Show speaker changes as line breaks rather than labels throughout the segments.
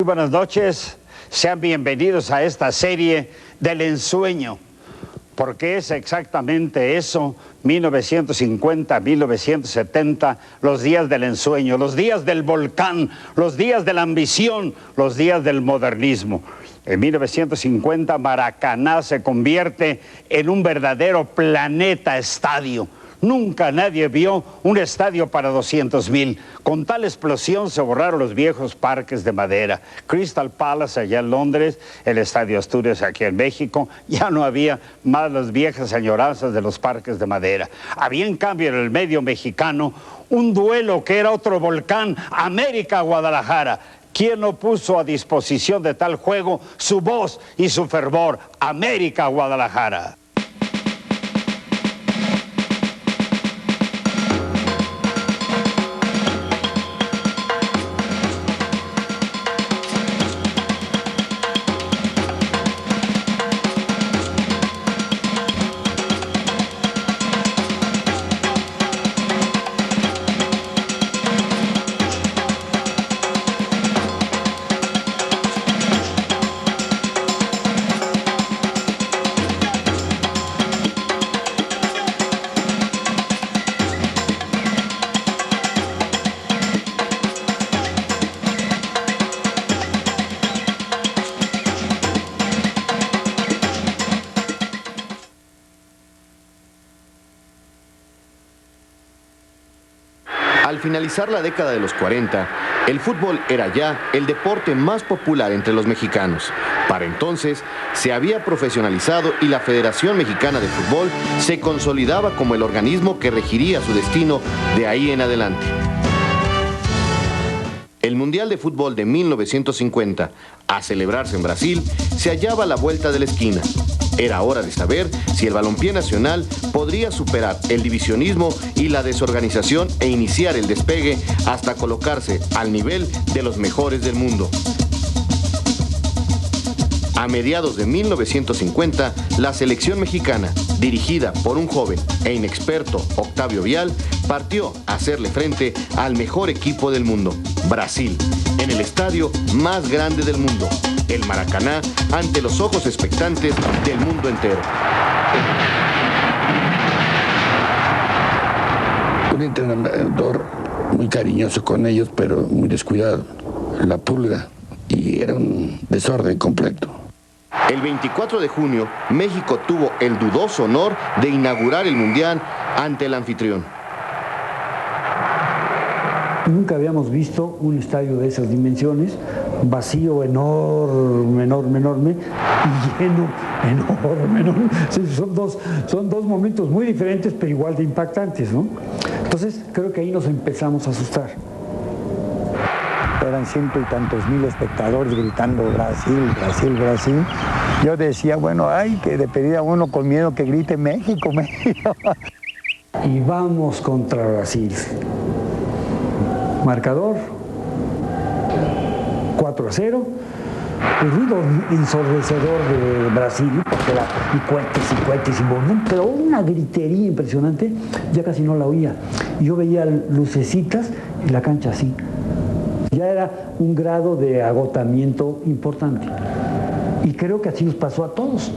Muy buenas noches, sean bienvenidos a esta serie del ensueño, porque es exactamente eso, 1950, 1970, los días del ensueño, los días del volcán, los días de la ambición, los días del modernismo. En 1950 Maracaná se convierte en un verdadero planeta estadio. Nunca nadie vio un estadio para 200,000. Con tal explosión se borraron los viejos parques de madera. Crystal Palace allá en Londres, el Estadio Asturias aquí en México, ya no había más las viejas añoranzas de los parques de madera. Había en cambio en el medio mexicano un duelo que era otro volcán, América-Guadalajara. ¿Quién no puso a disposición de tal juego su voz y su fervor? América-Guadalajara.
Al finalizar la década de los 40, el fútbol era ya el deporte más popular entre los mexicanos. Para entonces, se había profesionalizado y la Federación Mexicana de Fútbol se consolidaba como el organismo que regiría su destino de ahí en adelante. El Mundial de Fútbol de 1950, a celebrarse en Brasil, se hallaba a la vuelta de la esquina. Era hora de saber si el balompié nacional podría superar el divisionismo y la desorganización e iniciar el despegue hasta colocarse al nivel de los mejores del mundo. A mediados de 1950, la selección mexicana, dirigida por un joven e inexperto Octavio Vial, partió a hacerle frente al mejor equipo del mundo, Brasil, en el estadio más grande del mundo, el Maracaná, ante los ojos expectantes del mundo entero.
Un entrenador muy cariñoso con ellos, pero muy descuidado, la pulga, y era un desorden completo.
El 24 de junio, México tuvo el dudoso honor de inaugurar el Mundial ante el anfitrión.
Nunca habíamos visto un estadio de esas dimensiones, vacío enorme, y lleno enorme. Sí, son dos momentos muy diferentes, pero igual de impactantes, ¿no? Entonces, creo que ahí nos empezamos a asustar.
Eran 100 y tantos mil espectadores gritando Brasil, Brasil, Brasil. Yo decía, bueno, ay, que de pedir a uno con miedo que grite México, México.
Y vamos contra Brasil. Marcador 4-0. El ruido ensordecedor de Brasil, porque era y cohetes y bombón, pero una gritería impresionante, ya casi no la oía. Yo veía lucecitas y la cancha así. Ya era un grado de agotamiento importante. Y creo que así nos pasó a todos.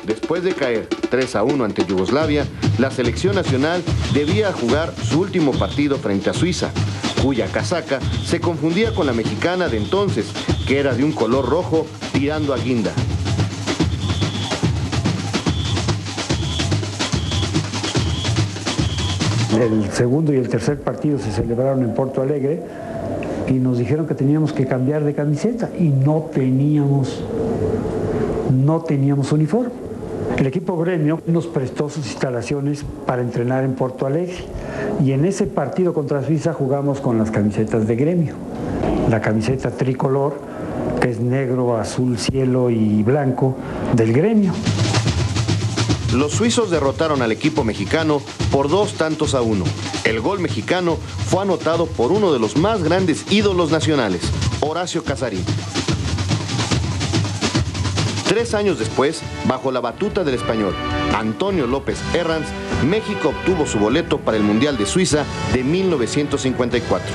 Después de caer 3-1 ante Yugoslavia, la selección nacional debía jugar su último partido frente a Suiza, cuya casaca se confundía con la mexicana de entonces, que era de un color rojo tirando a guinda.
El segundo y el tercer partido se celebraron en Porto Alegre y nos dijeron que teníamos que cambiar de camiseta y no teníamos uniforme. El equipo Gremio nos prestó sus instalaciones para entrenar en Porto Alegre y en ese partido contra Suiza jugamos con las camisetas de Gremio. La camiseta tricolor, que es negro, azul, cielo y blanco, del Gremio.
Los suizos derrotaron al equipo mexicano por 2-1. El gol mexicano fue anotado por uno de los más grandes ídolos nacionales, Horacio Casarín. 3 años después, bajo la batuta del español Antonio López Herranz, México obtuvo su boleto para el Mundial de Suiza de 1954.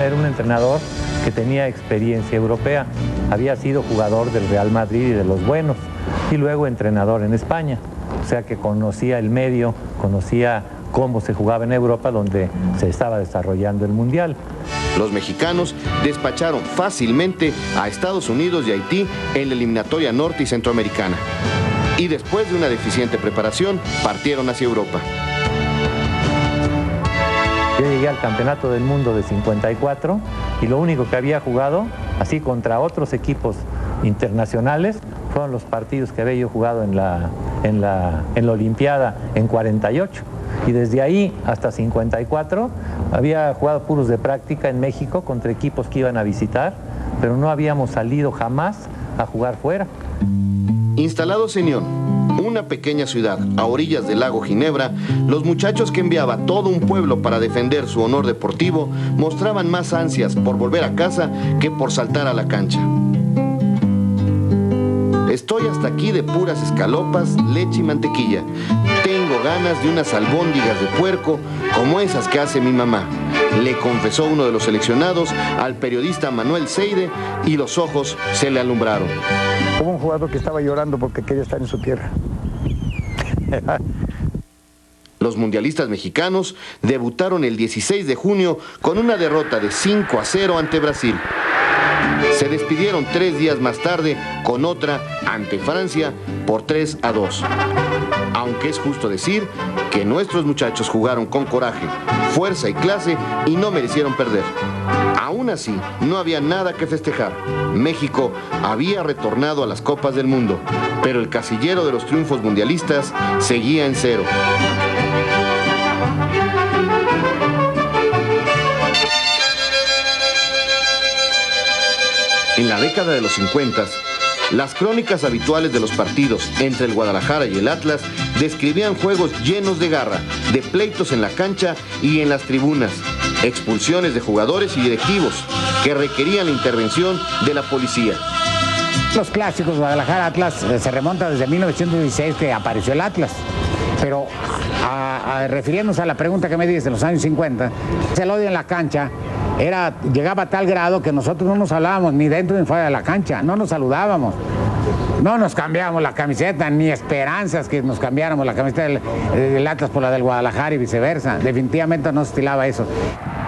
Era un entrenador que tenía experiencia europea. Había sido jugador del Real Madrid y de los buenos, y luego entrenador en España. O sea que conocía el medio, conocía cómo se jugaba en Europa, donde se estaba desarrollando el Mundial.
Los mexicanos despacharon fácilmente a Estados Unidos y Haití en la eliminatoria norte y centroamericana. Y después de una deficiente preparación, partieron hacia Europa.
Yo llegué al Campeonato del Mundo de 54 y lo único que había jugado, así contra otros equipos internacionales, fueron los partidos que había yo jugado en la Olimpiada en 48. Y desde ahí hasta 54 había jugado puros de práctica en México contra equipos que iban a visitar, pero no habíamos salido jamás a jugar fuera.
Instalados en León, una pequeña ciudad a orillas del lago Ginebra, los muchachos que enviaba todo un pueblo para defender su honor deportivo mostraban más ansias por volver a casa que por saltar a la cancha. Estoy hasta aquí de puras escalopas, leche y mantequilla. Tengo ganas de unas albóndigas de puerco como esas que hace mi mamá, le confesó uno de los seleccionados al periodista Manuel Seide, y los ojos se le alumbraron.
Hubo un jugador que estaba llorando porque quería estar en su tierra.
Los mundialistas mexicanos debutaron el 16 de junio con una derrota de 5-0 ante Brasil. Se despidieron 3 días más tarde con otra ante Francia por 3-2. Aunque es justo decir que nuestros muchachos jugaron con coraje, fuerza y clase y no merecieron perder. Aún así, no había nada que festejar. México había retornado a las Copas del Mundo, pero el casillero de los triunfos mundialistas seguía en 0. En la década de los 50, las crónicas habituales de los partidos entre el Guadalajara y el Atlas describían juegos llenos de garra, de pleitos en la cancha y en las tribunas, expulsiones de jugadores y directivos que requerían la intervención de la policía.
Los clásicos Guadalajara-Atlas se remontan desde 1916 que apareció el Atlas. Pero refiriéndonos a la pregunta que me dices de los años 50, el odio en la cancha llegaba a tal grado que nosotros no nos hablábamos ni dentro ni fuera de la cancha, no nos saludábamos, no nos cambiábamos la camiseta, ni esperanzas que nos cambiáramos la camiseta del Atlas por la del Guadalajara y viceversa. Definitivamente no se estilaba eso.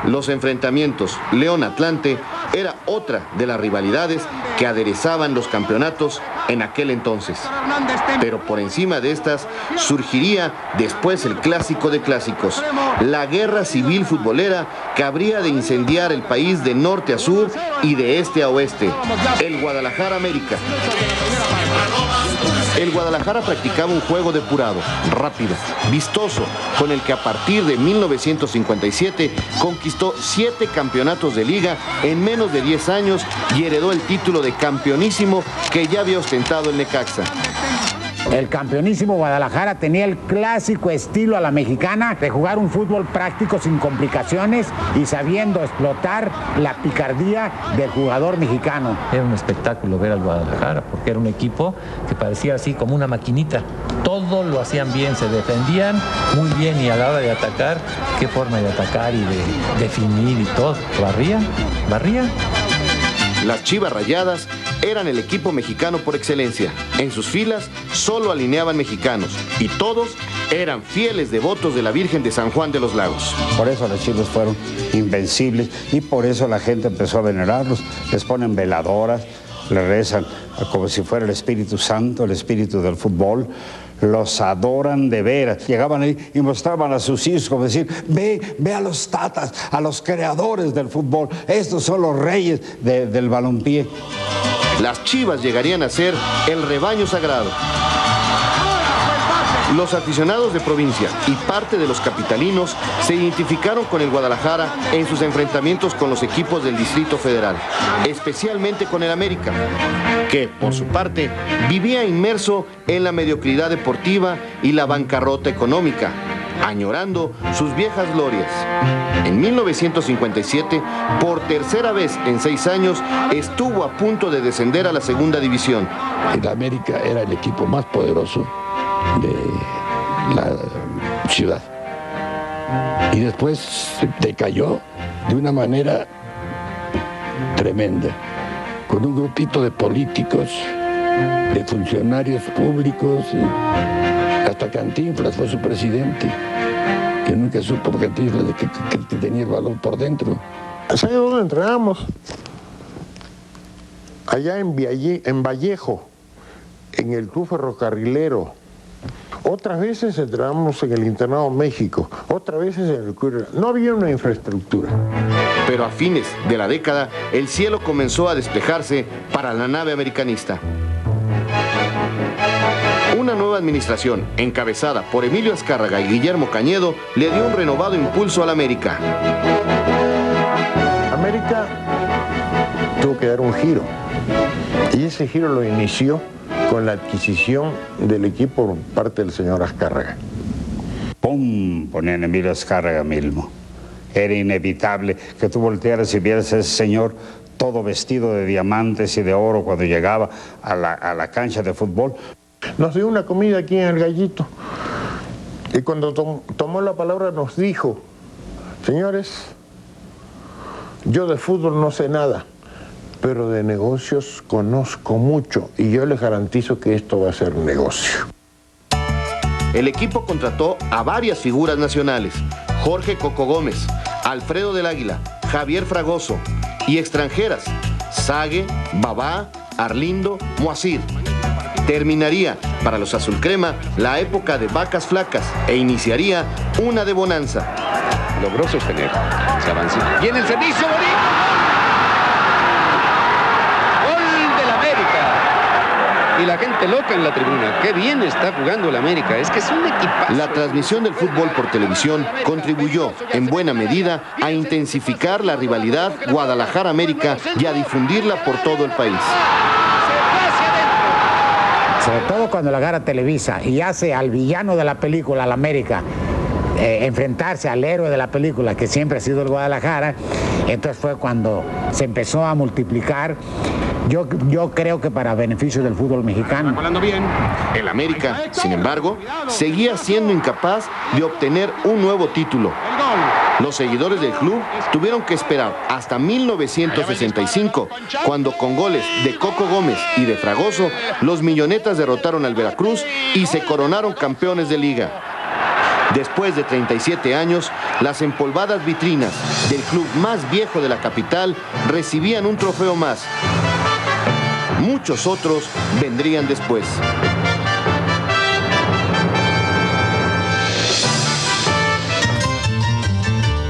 Los enfrentamientos León-Atlante era otra de las rivalidades que aderezaban los campeonatos en aquel entonces. Pero por encima de estas surgiría después el clásico de clásicos, la guerra civil futbolera que habría de incendiar el país de norte a sur y de este a oeste, el Guadalajara América. El Guadalajara practicaba un juego depurado, rápido, vistoso, con el que a partir de 1957 conquistó 7 campeonatos de liga en menos de 10 años y heredó el título de campeonísimo que ya había ostentado el Necaxa.
El campeonísimo Guadalajara tenía el clásico estilo a la mexicana de jugar un fútbol práctico sin complicaciones y sabiendo explotar la picardía del jugador mexicano.
Era un espectáculo ver al Guadalajara porque era un equipo que parecía así como una maquinita. Todo lo hacían bien, se defendían muy bien y a la hora de atacar, qué forma de atacar y de definir y todo. Barrían.
Las Chivas Rayadas eran el equipo mexicano por excelencia. En sus filas solo alineaban mexicanos y todos eran fieles devotos de la Virgen de San Juan de los Lagos.
Por eso las Chivas fueron invencibles y por eso la gente empezó a venerarlos. Les ponen veladoras, les rezan como si fuera el Espíritu Santo, el espíritu del fútbol. Los adoran de veras. Llegaban ahí y mostraban a sus hijos como decir, ve a los tatas, a los creadores del fútbol. Estos son los reyes del balompié.
Las Chivas llegarían a ser el rebaño sagrado. Los aficionados de provincia y parte de los capitalinos se identificaron con el Guadalajara en sus enfrentamientos con los equipos del Distrito Federal, especialmente con el América, que, por su parte, vivía inmerso en la mediocridad deportiva y la bancarrota económica, añorando sus viejas glorias. En 1957, por tercera vez en 6 años, estuvo a punto de descender a la segunda división.
El América era el equipo más poderoso de la ciudad. Y después decayó de una manera tremenda, con un grupito de políticos, de funcionarios públicos, hasta Cantinflas fue su presidente, que nunca supo Cantinflas de que tenía el balón por dentro.
¿Sabe dónde entrenamos? Allá en Vallejo, en el Club Ferrocarrilero. Otras veces entrenamos en el Internado México, otras veces en el Club. No había una infraestructura.
Pero a fines de la década, el cielo comenzó a despejarse para la nave americanista. Una nueva administración, encabezada por Emilio Azcárraga y Guillermo Cañedo, le dio un renovado impulso a la América.
América tuvo que dar un giro, y ese giro lo inició con la adquisición del equipo por parte del señor Azcárraga.
¡Pum! Ponían Emilio Azcárraga mismo. Era inevitable que tú voltearas y vieras a ese señor todo vestido de diamantes y de oro cuando llegaba a la cancha de fútbol.
Nos dio una comida aquí en El Gallito, y cuando tomó la palabra nos dijo: señores, yo de fútbol no sé nada, pero de negocios conozco mucho, y yo les garantizo que esto va a ser negocio.
El equipo contrató a varias figuras nacionales: Jorge Coco Gómez, Alfredo del Águila, Javier Fragoso, y extranjeras: Sague, Babá, Arlindo, Moacir. Terminaría para los azulcrema la época de vacas flacas e iniciaría una de bonanza.
Logró sostener, se avanza. Viene el servicio, bonito. Gol del América. Y la gente loca en la tribuna. Qué bien está jugando el América. Es que es un equipazo.
La transmisión del fútbol por televisión contribuyó en buena medida a intensificar la rivalidad Guadalajara-América y a difundirla por todo el país.
Sobre todo cuando la agarra Televisa y hace al villano de la película, al América, enfrentarse al héroe de la película, que siempre ha sido el Guadalajara. Entonces fue cuando se empezó a multiplicar. Yo creo que para beneficio del fútbol mexicano.
El América, sin embargo, seguía siendo incapaz de obtener un nuevo título. Los seguidores del club tuvieron que esperar hasta 1965, cuando con goles de Coco Gómez y de Fragoso, los millonetas derrotaron al Veracruz y se coronaron campeones de liga. Después de 37 años, las empolvadas vitrinas del club más viejo de la capital recibían un trofeo más. Muchos otros vendrían después.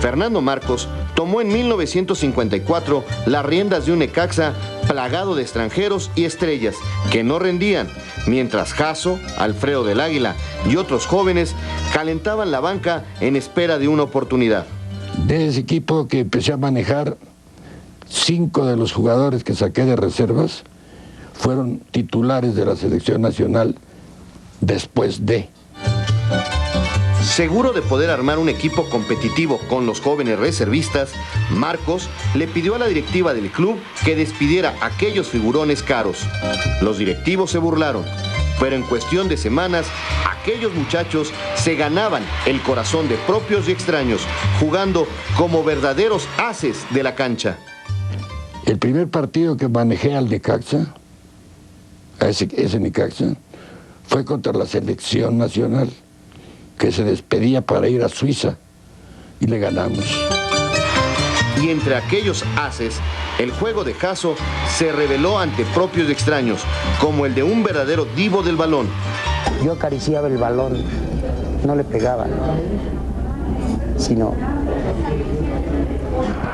Fernando Marcos tomó en 1954 las riendas de un Necaxa plagado de extranjeros y estrellas que no rendían, mientras Jasso, Alfredo del Águila y otros jóvenes calentaban la banca en espera de una oportunidad.
De ese equipo que empecé a manejar, 5 de los jugadores que saqué de reservas fueron titulares de la selección nacional después de.
Seguro de poder armar un equipo competitivo con los jóvenes reservistas, Marcos le pidió a la directiva del club que despidiera a aquellos figurones caros. Los directivos se burlaron, pero en cuestión de semanas, aquellos muchachos se ganaban el corazón de propios y extraños, jugando como verdaderos ases de la cancha.
El primer partido que manejé al Necaxa, a ese Necaxa, fue contra la selección nacional, que se despedía para ir a Suiza, y le ganamos.
Y entre aquellos ases, el juego de Jasso se reveló ante propios y extraños, como el de un verdadero divo del balón.
Yo acariciaba el balón, no le pegaba, sino...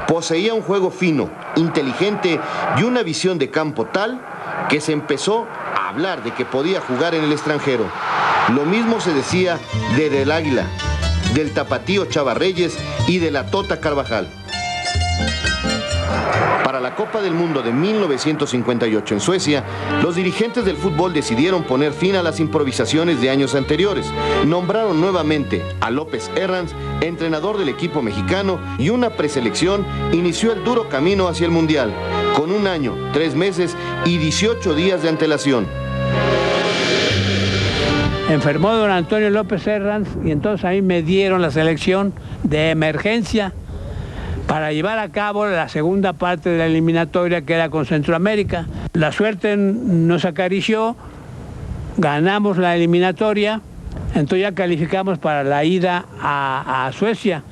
Poseía un juego fino, inteligente y una visión de campo tal que se empezó a hablar de que podía jugar en el extranjero. Lo mismo se decía de Del Águila, del Tapatío Chava Reyes y de la Tota Carvajal. Para la Copa del Mundo de 1958 en Suecia, los dirigentes del fútbol decidieron poner fin a las improvisaciones de años anteriores. Nombraron nuevamente a López Herranz entrenador del equipo mexicano, y una preselección inició el duro camino hacia el Mundial, con 1 año, 3 meses y 18 días de antelación.
Enfermó don Antonio López Herranz y entonces a mí me dieron la selección de emergencia para llevar a cabo la segunda parte de la eliminatoria, que era con Centroamérica. La suerte nos acarició, ganamos la eliminatoria, entonces ya calificamos para la ida a Suecia.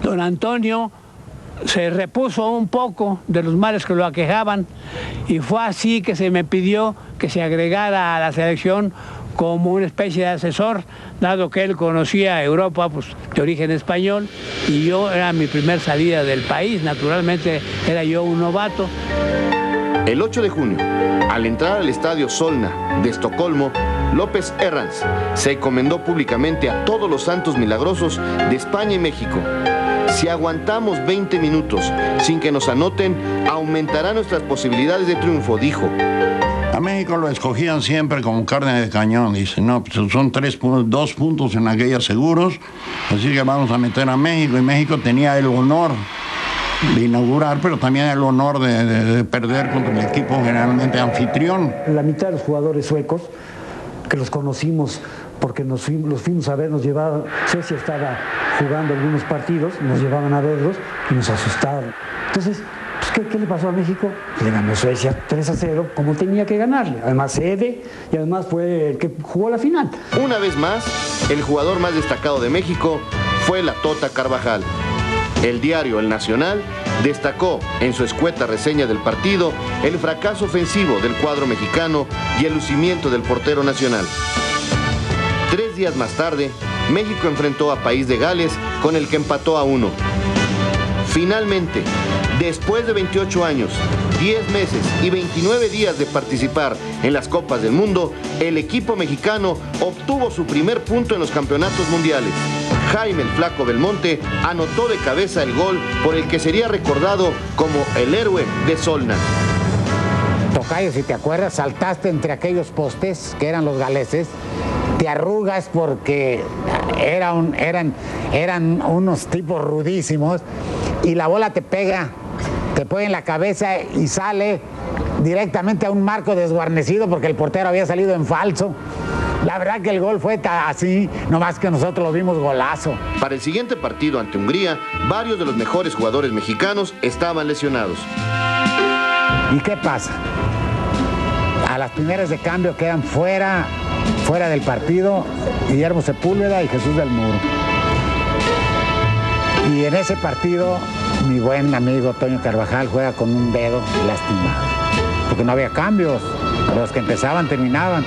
Don Antonio se repuso un poco de los males que lo aquejaban y fue así que se me pidió que se agregara a la selección como una especie de asesor, dado que él conocía Europa, pues, de origen español, y yo era mi primer salida del país, naturalmente era yo un novato.
El 8 de junio, al entrar al estadio Solna de Estocolmo, López Herranz se encomendó públicamente a todos los santos milagrosos de España y México. Si aguantamos 20 minutos sin que nos anoten, aumentarán nuestras posibilidades de triunfo, dijo.
A México lo escogían siempre como carne de cañón. Dicen, no, pues son 2 puntos en aquellos seguros, así que vamos a meter a México. Y México tenía el honor de inaugurar, pero también el honor de perder contra el equipo generalmente anfitrión.
La mitad de los jugadores suecos, que los conocimos porque los fuimos a ver, nos llevaban, Suecia estaba jugando algunos partidos, nos llevaban a verlos y nos asustaron. Entonces, pues, ¿qué le pasó a México? Le ganó Suecia 3-0, como tenía que ganarle. Además sede, y además fue el que jugó la final.
Una vez más, el jugador más destacado de México fue la Tota Carvajal. El diario El Nacional destacó en su escueta reseña del partido el fracaso ofensivo del cuadro mexicano y el lucimiento del portero nacional. 3 días más tarde, México enfrentó a País de Gales, con el que empató a 1. Finalmente, después de 28 años, 10 meses y 29 días de participar en las Copas del Mundo, el equipo mexicano obtuvo su primer punto en los campeonatos mundiales. Jaime el Flaco Belmonte anotó de cabeza el gol por el que sería recordado como el héroe de Solna.
Tocayo, si te acuerdas, saltaste entre aquellos postes que eran los galeses, te arrugas porque eran unos tipos rudísimos y la bola te pega, te pone en la cabeza y sale directamente a un marco desguarnecido porque el portero había salido en falso. La verdad que el gol fue así, nomás que nosotros lo vimos golazo.
Para el siguiente partido ante Hungría, varios de los mejores jugadores mexicanos estaban lesionados.
¿Y qué pasa? A las primeras de cambio quedan fuera del partido Guillermo Sepúlveda y Jesús del Muro. Y en ese partido mi buen amigo Toño Carvajal juega con un dedo lastimado, porque no había cambios, los que empezaban terminaban.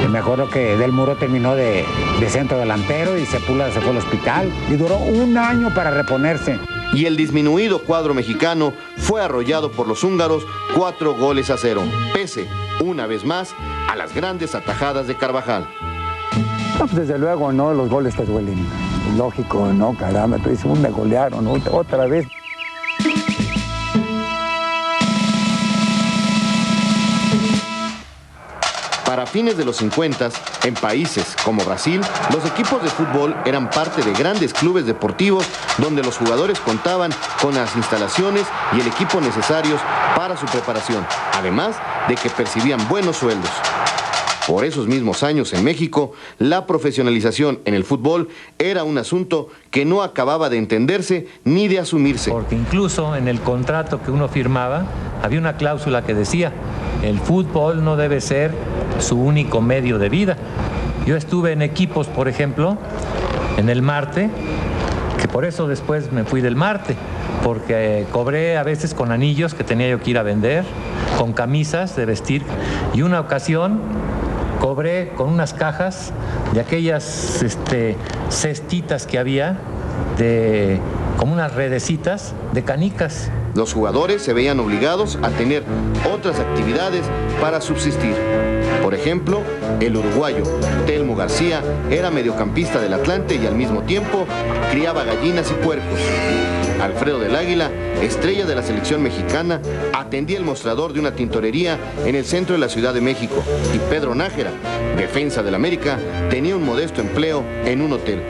Y me acuerdo que Del Muro terminó de centro delantero y Sepúlveda se fue al hospital y duró 1 año para reponerse.
Y el disminuido cuadro mexicano fue arrollado por los húngaros 4-0, pese, una vez más, a las grandes atajadas de Carvajal.
No, pues desde luego, ¿no? Los goles te duelen. Lógico, ¿no? Caramba, tú dices, me golearon, ¿no? Otra vez.
Para fines de los 50, en países como Brasil, los equipos de fútbol eran parte de grandes clubes deportivos donde los jugadores contaban con las instalaciones y el equipo necesarios para su preparación, además de que percibían buenos sueldos. Por esos mismos años en México, la profesionalización en el fútbol era un asunto que no acababa de entenderse ni de asumirse.
Porque incluso en el contrato que uno firmaba, había una cláusula que decía, el fútbol no debe ser su único medio de vida. Yo estuve en equipos, por ejemplo, en el Marte, que por eso después me fui del Marte, porque cobré a veces con anillos que tenía yo que ir a vender, con camisas de vestir, y una ocasión cobré con unas cajas de aquellas cestitas que había, como unas redecitas de canicas.
Los jugadores se veían obligados a tener otras actividades para subsistir. Por ejemplo, el uruguayo Telmo García era mediocampista del Atlante y al mismo tiempo criaba gallinas y puercos. Alfredo del Águila, estrella de la selección mexicana, atendía el mostrador de una tintorería en el centro de la Ciudad de México. Y Pedro Nájera, defensa del América, tenía un modesto empleo en un hotel.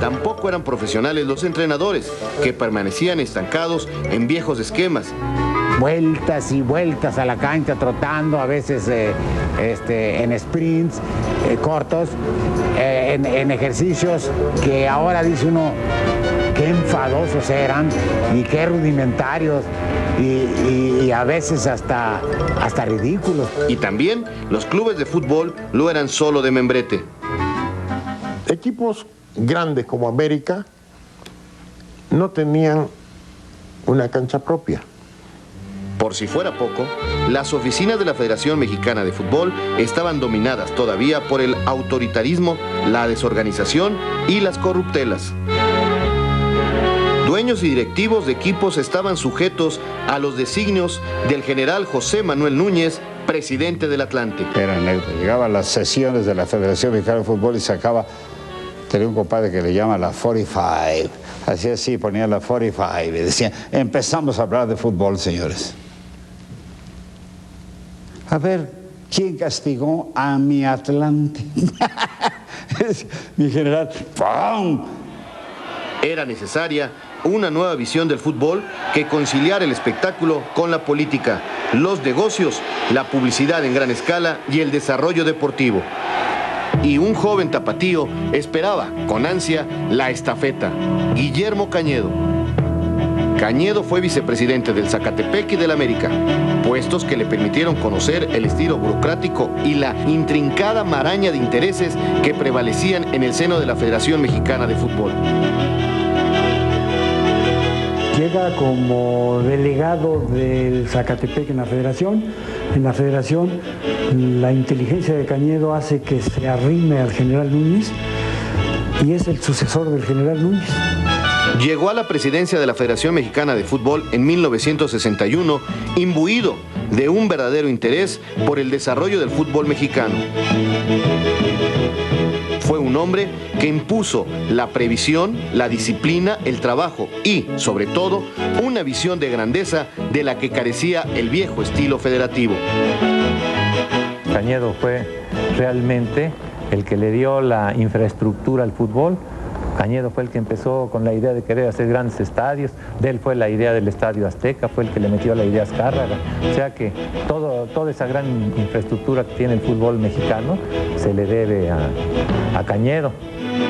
Tampoco eran profesionales los entrenadores, que permanecían estancados en viejos esquemas.
vueltas y vueltas a la cancha, trotando, a veces en sprints cortos, en ejercicios que ahora dice uno qué enfadosos eran y qué rudimentarios y a veces hasta ridículos.
Y también los clubes de fútbol lo eran solo de membrete.
Equipos grandes como América no tenían una cancha propia.
Por si fuera poco, las oficinas de la Federación Mexicana de Fútbol estaban dominadas todavía por el autoritarismo, la desorganización y las corruptelas. Dueños y directivos de equipos estaban sujetos a los designios del general José Manuel Núñez, presidente del Atlante.
Era anécdota. Llegaba a las sesiones de la Federación Mexicana de Fútbol y sacaba, tenía un compadre que le llama la 45. Así, ponía la 45 y decía, empezamos a hablar de fútbol, señores. A ver, ¿quién castigó a mi Atlante? Mi general, ¡pum!
Era necesaria una nueva visión del fútbol que conciliara el espectáculo con la política, los negocios, la publicidad en gran escala y el desarrollo deportivo. Y un joven tapatío esperaba con ansia la estafeta, Guillermo Cañedo. Cañedo fue vicepresidente del Zacatepec y del América, puestos que le permitieron conocer el estilo burocrático y la intrincada maraña de intereses que prevalecían en el seno de la Federación Mexicana de Fútbol.
Llega como delegado del Zacatepec en la Federación. En la Federación, la inteligencia de Cañedo hace que se arrime al general Núñez y es el sucesor del general Núñez.
Llegó a la presidencia de la Federación Mexicana de Fútbol en 1961, imbuido de un verdadero interés por el desarrollo del fútbol mexicano. Fue un hombre que impuso la previsión, la disciplina, el trabajo y, sobre todo, una visión de grandeza de la que carecía el viejo estilo federativo.
Cañedo fue realmente el que le dio la infraestructura al fútbol. Cañedo fue el que empezó con la idea de querer hacer grandes estadios, de él fue la idea del Estadio Azteca, fue el que le metió la idea a Azcárraga. O sea que toda esa gran infraestructura que tiene el fútbol mexicano se le debe a Cañedo.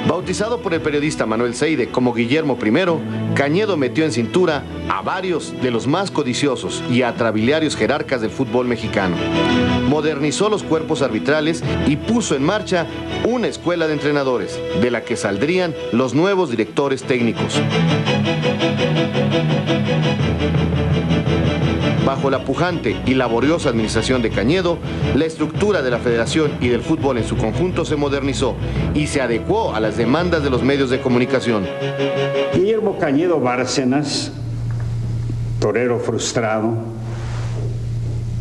Bautizado por el periodista Manuel Seide como Guillermo I, Cañedo metió en cintura a varios de los más codiciosos y atrabiliarios jerarcas del fútbol mexicano. Modernizó los cuerpos arbitrales y puso en marcha una escuela de entrenadores, de la que saldrían los nuevos directores técnicos. Bajo la pujante y laboriosa administración de Cañedo, la estructura de la federación y del fútbol en su conjunto se modernizó y se adecuó a las demandas de los medios de comunicación.
Guillermo Cañedo Bárcenas, torero frustrado,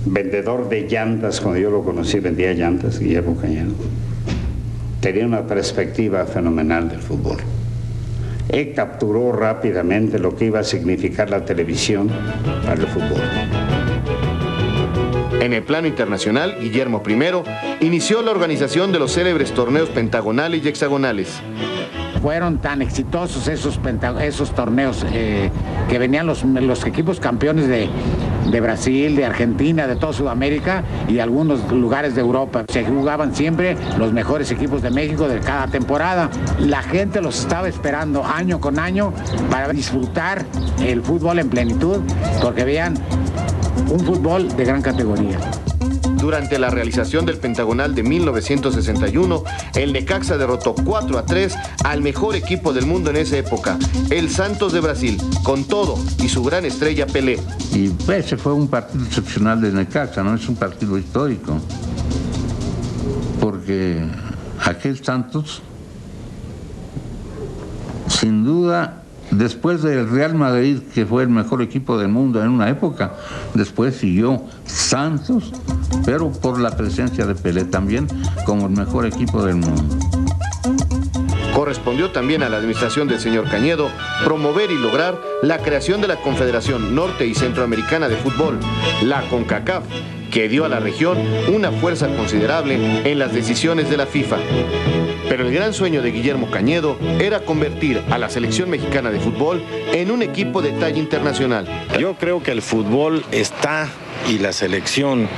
vendedor de llantas, cuando yo lo conocí vendía llantas, Guillermo Cañedo, tenía una perspectiva fenomenal del fútbol. Él capturó rápidamente lo que iba a significar la televisión para el fútbol.
En el plano internacional, Guillermo I inició la organización de los célebres torneos pentagonales y hexagonales.
Fueron tan exitosos esos torneos que venían los equipos campeones de Brasil, de Argentina, de toda Sudamérica y de algunos lugares de Europa. Se jugaban siempre los mejores equipos de México de cada temporada. La gente los estaba esperando año con año para disfrutar el fútbol en plenitud, porque veían un fútbol de gran categoría.
Durante la realización del Pentagonal de 1961, el Necaxa derrotó 4-3 al mejor equipo del mundo en esa época, el Santos de Brasil, con todo y su gran estrella Pelé.
Y ese fue un partido excepcional de Necaxa, no es un partido histórico, porque aquel Santos, sin duda, después del Real Madrid, que fue el mejor equipo del mundo en una época, después siguió Santos, pero por la presencia de Pelé también como el mejor equipo del mundo.
Correspondió también a la administración del señor Cañedo promover y lograr la creación de la Confederación Norte y Centroamericana de Fútbol, la CONCACAF, que dio a la región una fuerza considerable en las decisiones de la FIFA. Pero el gran sueño de Guillermo Cañedo era convertir a la selección mexicana de fútbol en un equipo de talla internacional.
Yo creo que el fútbol está y la selección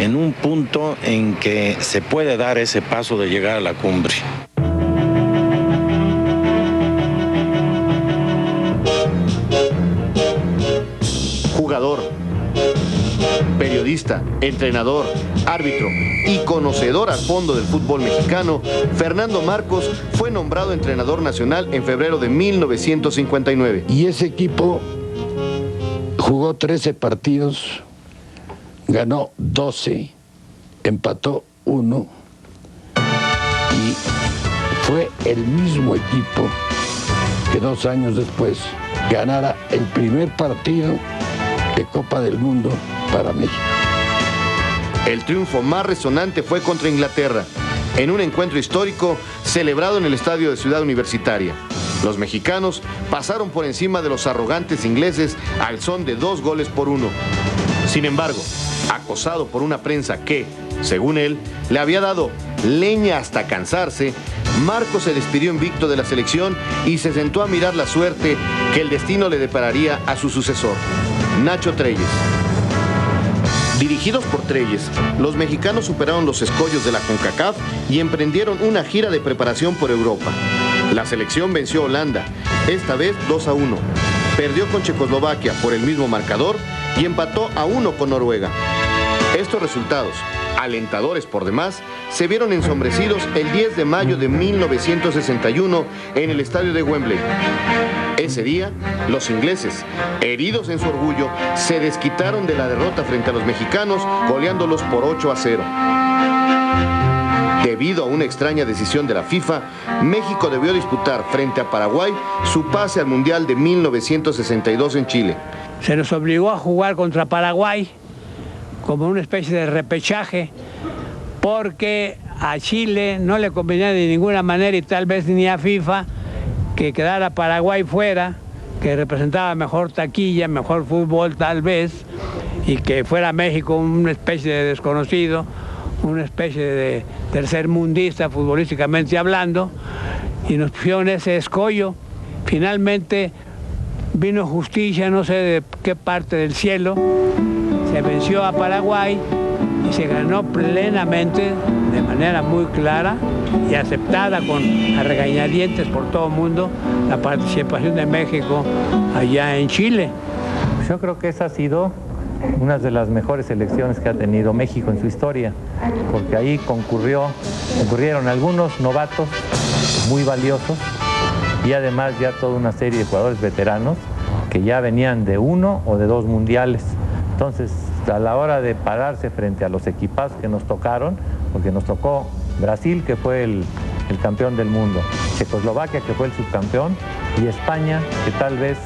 en un punto en que se puede dar ese paso de llegar a la cumbre.
Jugador, periodista, entrenador, árbitro y conocedor al fondo del fútbol mexicano, Fernando Marcos fue nombrado entrenador nacional en febrero de 1959.
Y ese equipo jugó 13 partidos, ganó 12, empató 1 y fue el mismo equipo que 2 años después ganara el primer partido de Copa del Mundo para México.
El triunfo más resonante fue contra Inglaterra, en un encuentro histórico celebrado en el estadio de Ciudad Universitaria. Los mexicanos pasaron por encima de los arrogantes ingleses al son de 2-1. Sin embargo, acosado por una prensa que, según él, le había dado leña hasta cansarse, Marcos se despidió invicto de la selección y se sentó a mirar la suerte que el destino le depararía a su sucesor, Nacho Treyes. Dirigidos por Treyes, los mexicanos superaron los escollos de la CONCACAF y emprendieron una gira de preparación por Europa. La selección venció a Holanda, esta vez 2-1. Perdió con Checoslovaquia por el mismo marcador y empató a 1 con Noruega. Estos resultados, alentadores por demás, se vieron ensombrecidos el 10 de mayo de 1961 en el estadio de Wembley. Ese día, los ingleses, heridos en su orgullo, se desquitaron de la derrota frente a los mexicanos, goleándolos por 8-0. Debido a una extraña decisión de la FIFA, México debió disputar frente a Paraguay su pase al Mundial de 1962 en Chile.
Se nos obligó a jugar contra Paraguay como una especie de repechaje, porque a Chile no le convenía de ninguna manera y tal vez ni a FIFA que quedara Paraguay fuera, que representaba mejor taquilla, mejor fútbol tal vez, y que fuera México una especie de desconocido, una especie de tercermundista futbolísticamente hablando, y nos pusieron ese escollo. Finalmente vino justicia, no sé de qué parte del cielo, se venció a Paraguay y se ganó plenamente, de manera muy clara y aceptada a regañadientes por todo el mundo, la participación de México allá en Chile.
Yo creo que esa ha sido una de las mejores elecciones que ha tenido México en su historia, porque ahí concurrieron algunos novatos muy valiosos y además ya toda una serie de jugadores veteranos que ya venían de 1 o de 2 mundiales. Entonces, a la hora de pararse frente a los equipazos que nos tocaron, porque nos tocó Brasil, que fue el campeón del mundo, Checoslovaquia, que fue el subcampeón, y España, que tal vez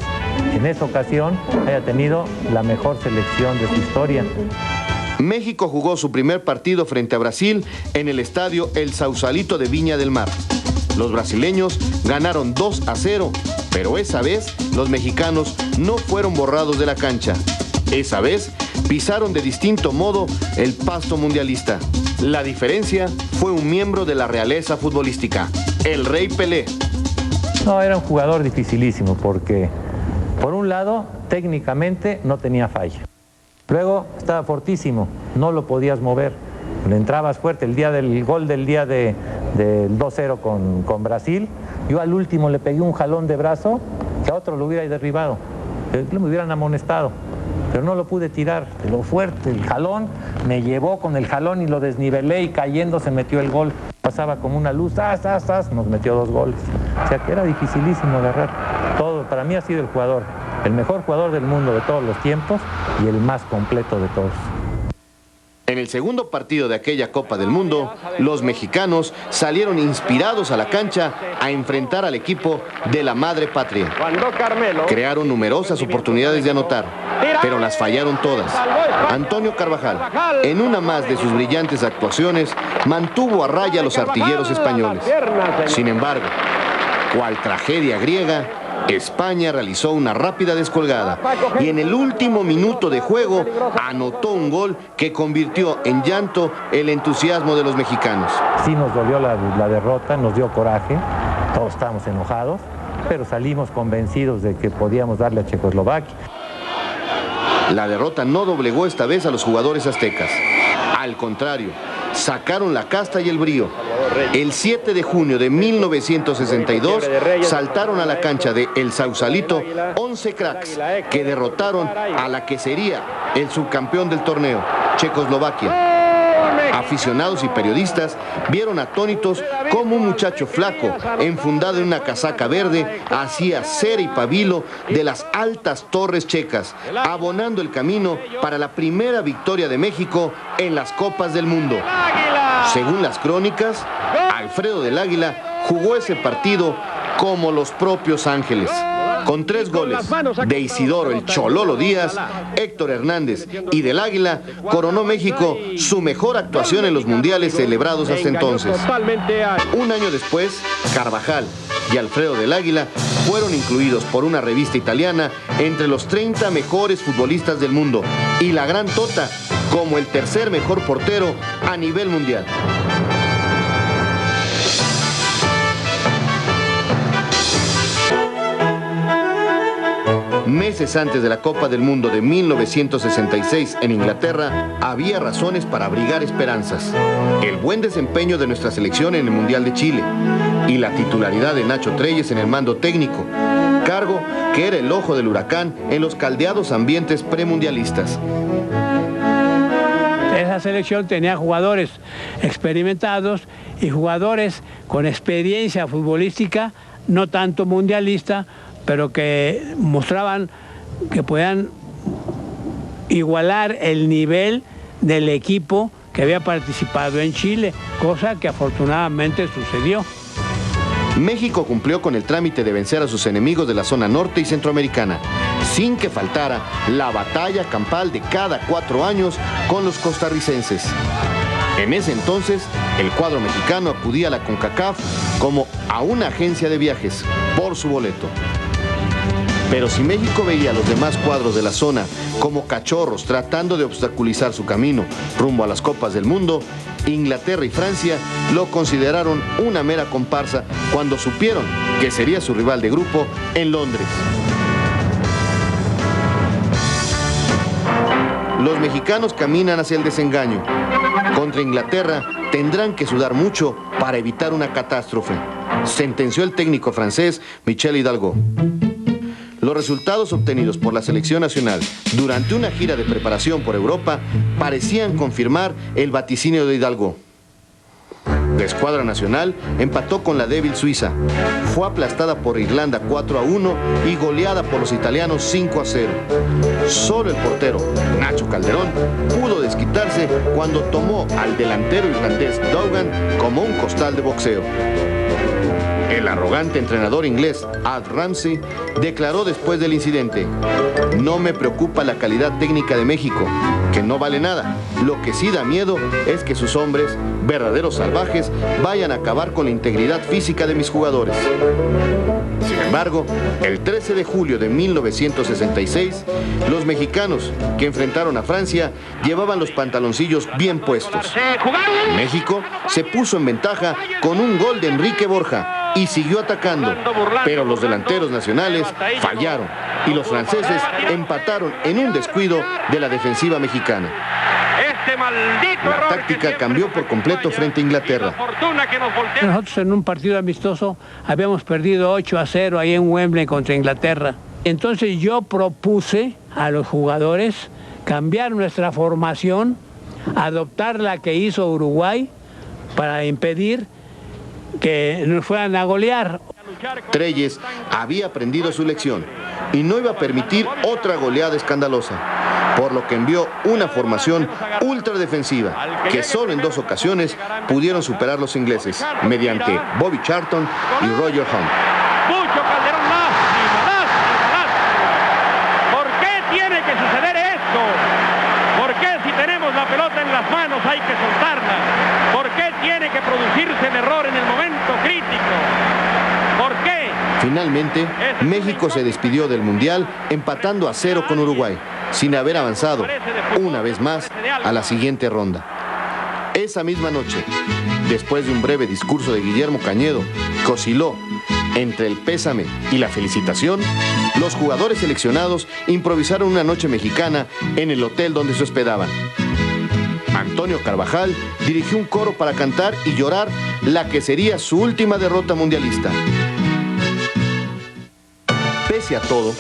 en esa ocasión haya tenido la mejor selección de su historia.
México jugó su primer partido frente a Brasil en el estadio El Sausalito de Viña del Mar. Los brasileños ganaron 2-0, pero esa vez los mexicanos no fueron borrados de la cancha. Esa vez pisaron de distinto modo el pasto mundialista. La diferencia fue un miembro de la realeza futbolística, el Rey Pelé.
No, era un jugador dificilísimo porque, por un lado, técnicamente no tenía falla. Luego estaba fortísimo, no lo podías mover. Le entrabas fuerte. El día del gol del día del 2-0 con Brasil, yo al último le pegué un jalón de brazo que a otro lo hubiera derribado, que me hubieran amonestado, pero no lo pude tirar. De lo fuerte, el jalón, me llevó con el jalón y lo desnivelé y cayendo se metió el gol. Pasaba como una luz, nos metió 2 goles. O sea que era dificilísimo agarrar. Todo, para mí ha sido el mejor jugador del mundo de todos los tiempos y el más completo de todos.
En el segundo partido de aquella Copa del Mundo, los mexicanos salieron inspirados a la cancha a enfrentar al equipo de la madre patria. Crearon numerosas oportunidades de anotar, pero las fallaron todas. Antonio Carvajal, en una más de sus brillantes actuaciones, mantuvo a raya a los artilleros españoles. Sin embargo, cual tragedia griega, España realizó una rápida descolgada y en el último minuto de juego anotó un gol que convirtió en llanto el entusiasmo de los mexicanos.
Sí nos dolió la derrota, nos dio coraje, todos estábamos enojados, pero salimos convencidos de que podíamos darle a Checoslovaquia.
La derrota no doblegó esta vez a los jugadores aztecas. Al contrario, sacaron la casta y el brío. El 7 de junio de 1962 saltaron a la cancha de El Sausalito 11 cracks que derrotaron a la que sería el subcampeón del torneo, Checoslovaquia. Aficionados y periodistas vieron atónitos cómo un muchacho flaco, enfundado en una casaca verde, hacía cera y pabilo de las altas torres checas, abonando el camino para la primera victoria de México en las Copas del Mundo. Según las crónicas, Alfredo del Águila jugó ese partido como los propios ángeles. Con 3 goles de Isidoro el Chololo Díaz, Héctor Hernández y del Águila, coronó México su mejor actuación en los mundiales celebrados hasta entonces. Un año después, Carvajal y Alfredo del Águila fueron incluidos por una revista italiana entre los 30 mejores futbolistas del mundo y la Gran Tota como el tercer mejor portero a nivel mundial. Meses antes de la Copa del Mundo de 1966 en Inglaterra, había razones para abrigar esperanzas. El buen desempeño de nuestra selección en el Mundial de Chile y la titularidad de Nacho Treyes en el mando técnico, cargo que era el ojo del huracán en los caldeados ambientes premundialistas.
Esa selección tenía jugadores experimentados y jugadores con experiencia futbolística, no tanto mundialista, pero que mostraban que podían igualar el nivel del equipo que había participado en Chile, cosa que afortunadamente sucedió.
México cumplió con el trámite de vencer a sus enemigos de la zona norte y centroamericana, sin que faltara la batalla campal de cada 4 años con los costarricenses. En ese entonces, el cuadro mexicano acudía a la CONCACAF como a una agencia de viajes por su boleto. Pero si México veía a los demás cuadros de la zona como cachorros tratando de obstaculizar su camino rumbo a las Copas del Mundo, Inglaterra y Francia lo consideraron una mera comparsa cuando supieron que sería su rival de grupo en Londres. Los mexicanos caminan hacia el desengaño. Contra Inglaterra tendrán que sudar mucho para evitar una catástrofe, sentenció el técnico francés Michel Hidalgo. Los resultados obtenidos por la selección nacional durante una gira de preparación por Europa parecían confirmar el vaticinio de Hidalgo. La escuadra nacional empató con la débil Suiza, fue aplastada por Irlanda 4-1 y goleada por los italianos 5-0. Solo el portero, Nacho Calderón, pudo desquitarse cuando tomó al delantero irlandés Dougan como un costal de boxeo. El arrogante entrenador inglés Ad Ramsey declaró después del incidente: "No me preocupa la calidad técnica de México, que no vale nada. Lo que sí da miedo es que sus hombres, verdaderos salvajes, vayan a acabar con la integridad física de mis jugadores". Sin embargo, el 13 de julio de 1966, los mexicanos que enfrentaron a Francia llevaban los pantaloncillos bien puestos. México se puso en ventaja con un gol de Enrique Borja y siguió atacando, pero los delanteros nacionales fallaron y los franceses empataron en un descuido de la defensiva mexicana. La táctica cambió por completo frente a Inglaterra.
Nosotros en un partido amistoso habíamos perdido 8-0 ahí en Wembley contra Inglaterra. Entonces yo propuse a los jugadores cambiar nuestra formación, adoptar la que hizo Uruguay para impedir que nos fueran a golear.
Treyes había aprendido su lección y no iba a permitir otra goleada escandalosa, por lo que envió una formación ultradefensiva que solo en 2 ocasiones pudieron superar los ingleses, mediante Bobby Charlton y Roger Hunt.
Mucho Calderón, lástima. ¿Por qué tiene que suceder esto? ¿Por qué si tenemos la pelota en las manos hay que soltarla? ¿Por qué tiene que producirse el error en el momento crítico? ¿Por qué
Finalmente, México se despidió del Mundial empatando a 0 con Uruguay, sin haber avanzado una vez más a la siguiente ronda. Esa misma noche, después de un breve discurso de Guillermo Cañedo, que osciló entre el pésame y la felicitación, los jugadores seleccionados improvisaron una noche mexicana en el hotel donde se hospedaban. Antonio Carvajal dirigió un coro para cantar y llorar la que sería su última derrota mundialista. Pese a todo,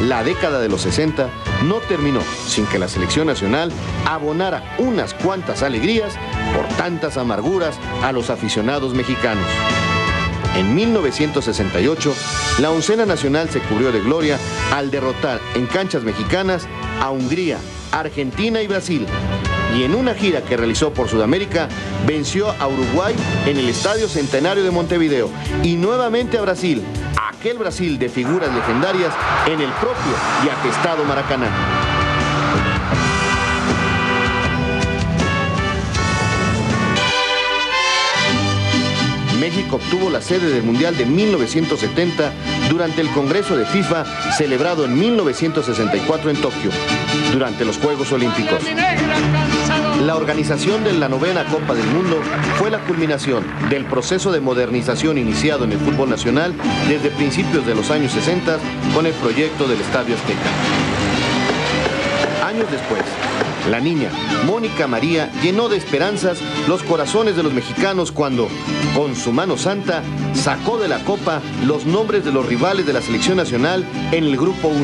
la década de los 60 no terminó sin que la selección nacional abonara unas cuantas alegrías por tantas amarguras a los aficionados mexicanos. En 1968, la oncena nacional se cubrió de gloria al derrotar en canchas mexicanas a Hungría, Argentina y Brasil. Y en una gira que realizó por Sudamérica, venció a Uruguay en el Estadio Centenario de Montevideo y nuevamente a Brasil, aquel Brasil de figuras legendarias en el propio y atestado Maracaná. México obtuvo la sede del Mundial de 1970 durante el Congreso de FIFA celebrado en 1964 en Tokio, durante los Juegos Olímpicos. La organización de la 9ª Copa del Mundo fue la culminación del proceso de modernización iniciado en el fútbol nacional desde principios de los años 60 con el proyecto del Estadio Azteca. Años después, la niña Mónica María llenó de esperanzas los corazones de los mexicanos cuando, con su mano santa, sacó de la copa los nombres de los rivales de la selección nacional en el Grupo 1.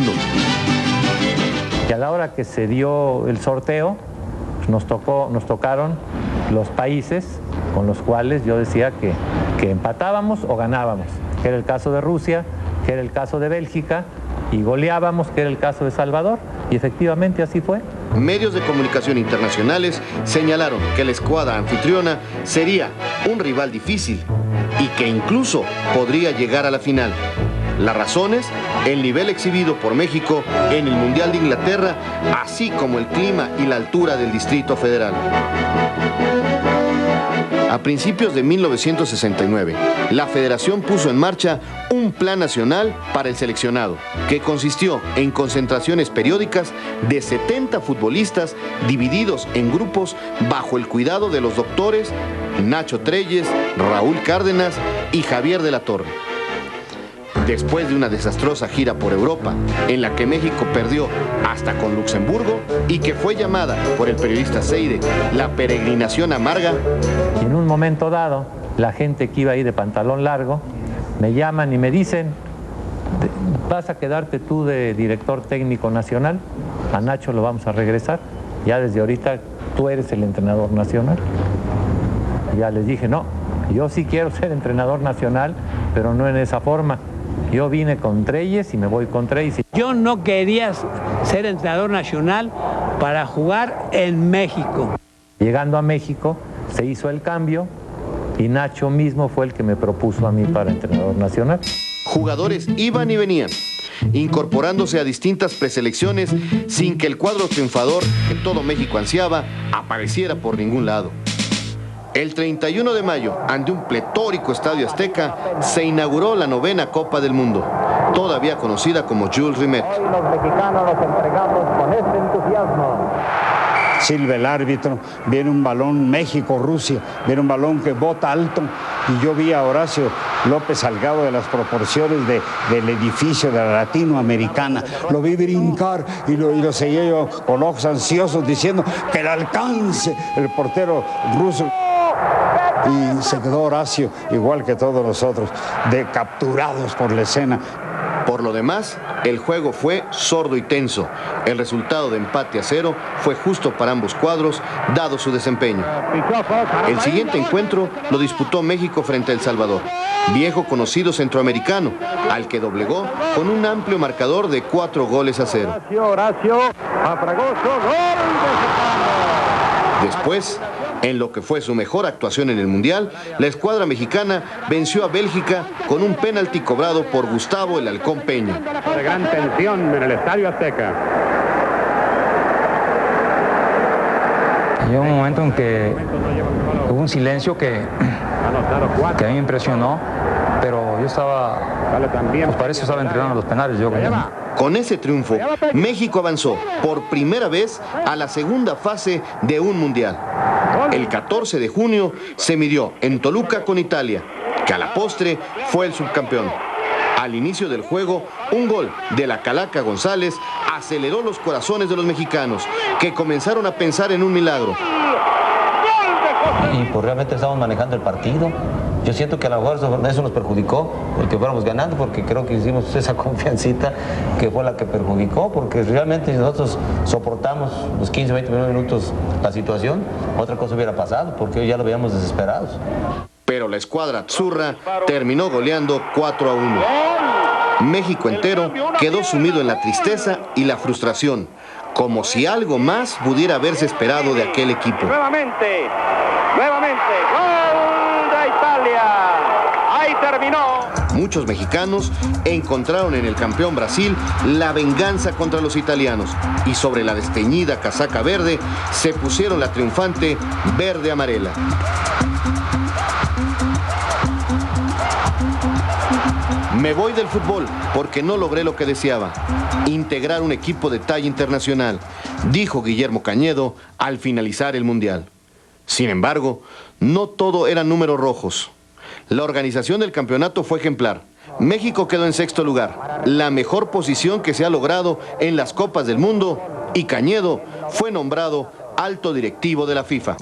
Y a la hora que se dio el sorteo, nos tocaron los países con los cuales yo decía que empatábamos o ganábamos, que era el caso de Rusia, que era el caso de Bélgica, y goleábamos, que era el caso de Salvador, y efectivamente así fue.
Medios de comunicación internacionales señalaron que la escuadra anfitriona sería un rival difícil y que incluso podría llegar a la final. Las razones, el nivel exhibido por México en el Mundial de Inglaterra, así como el clima y la altura del Distrito Federal. A principios de 1969, la Federación puso en marcha un plan nacional para el seleccionado, que consistió en concentraciones periódicas de 70 futbolistas divididos en grupos bajo el cuidado de los doctores Nacho Treyes, Raúl Cárdenas y Javier de la Torre. Después de una desastrosa gira por Europa, en la que México perdió hasta con Luxemburgo y que fue llamada por el periodista Seide la peregrinación amarga.
Y en un momento dado, la gente que iba ahí de pantalón largo, me llaman y me dicen, ¿vas a quedarte tú de director técnico nacional? A Nacho lo vamos a regresar. Ya desde ahorita tú eres el entrenador nacional. Y ya les dije, no, yo sí quiero ser entrenador nacional, pero no en esa forma. Yo vine con Treyes y me voy con Treyes.
Yo no quería ser entrenador nacional para jugar en México.
Llegando a México se hizo el cambio y Nacho mismo fue el que me propuso a mí para entrenador nacional.
Jugadores iban y venían, incorporándose a distintas preselecciones sin que el cuadro triunfador que todo México ansiaba apareciera por ningún lado. El 31 de mayo, ante un pletórico Estadio Azteca, se inauguró la 9ª Copa del Mundo, todavía conocida como Jules Rimet.
Hoy los mexicanos los entregamos con este entusiasmo.
Silba el árbitro, viene un balón México-Rusia, viene un balón que bota alto y yo vi a Horacio López Salgado de las proporciones del edificio de la Latinoamericana. Lo vi brincar y lo seguía yo con ojos ansiosos diciendo que el alcance el portero ruso. Y se quedó Horacio, igual que todos nosotros, capturados por la escena.
Por lo demás, el juego fue sordo y tenso. El resultado de empate a 0 fue justo para ambos cuadros, dado su desempeño. El siguiente encuentro lo disputó México frente a El Salvador, viejo conocido centroamericano, al que doblegó con un amplio marcador de 4-0.
Horacio, Afragoso, gol.
Después, en lo que fue su mejor actuación en el Mundial, la escuadra mexicana venció a Bélgica con un penalti cobrado por Gustavo el Halcón Peña.
De gran tensión en el Estadio Azteca.
Llegó un momento en que hubo un silencio que a mí me impresionó, pero yo estaba Pues para eso estaba entrenando los penales yo.
Con ese triunfo, México avanzó por primera vez a la segunda fase de un mundial. El 14 de junio se midió en Toluca con Italia, que a la postre fue el subcampeón. Al inicio del juego, un gol de la Calaca González aceleró los corazones de los mexicanos, que comenzaron a pensar en un milagro.
Y pues realmente estamos manejando el partido. Yo siento que a lo mejor eso nos perjudicó, el que fuéramos ganando, porque creo que hicimos esa confiancita que fue la que perjudicó, porque realmente si nosotros soportamos los 15, 20 minutos la situación, otra cosa hubiera pasado, porque hoy ya lo veíamos desesperados.
Pero la escuadra azzurra terminó goleando 4-1. México entero quedó sumido en la tristeza y la frustración, como si algo más pudiera haberse esperado de aquel equipo.
Nuevamente, gol de Italia. Ahí terminó.
Muchos mexicanos encontraron en el campeón Brasil la venganza contra los italianos y sobre la desteñida casaca verde se pusieron la triunfante verde-amarela. Me voy del fútbol porque no logré lo que deseaba, integrar un equipo de talla internacional, dijo Guillermo Cañedo al finalizar el Mundial. Sin embargo, no todo eran números rojos. La organización del campeonato fue ejemplar. México quedó en sexto lugar, la mejor posición que se ha logrado en las Copas del Mundo, y Cañedo fue nombrado alto directivo de la FIFA.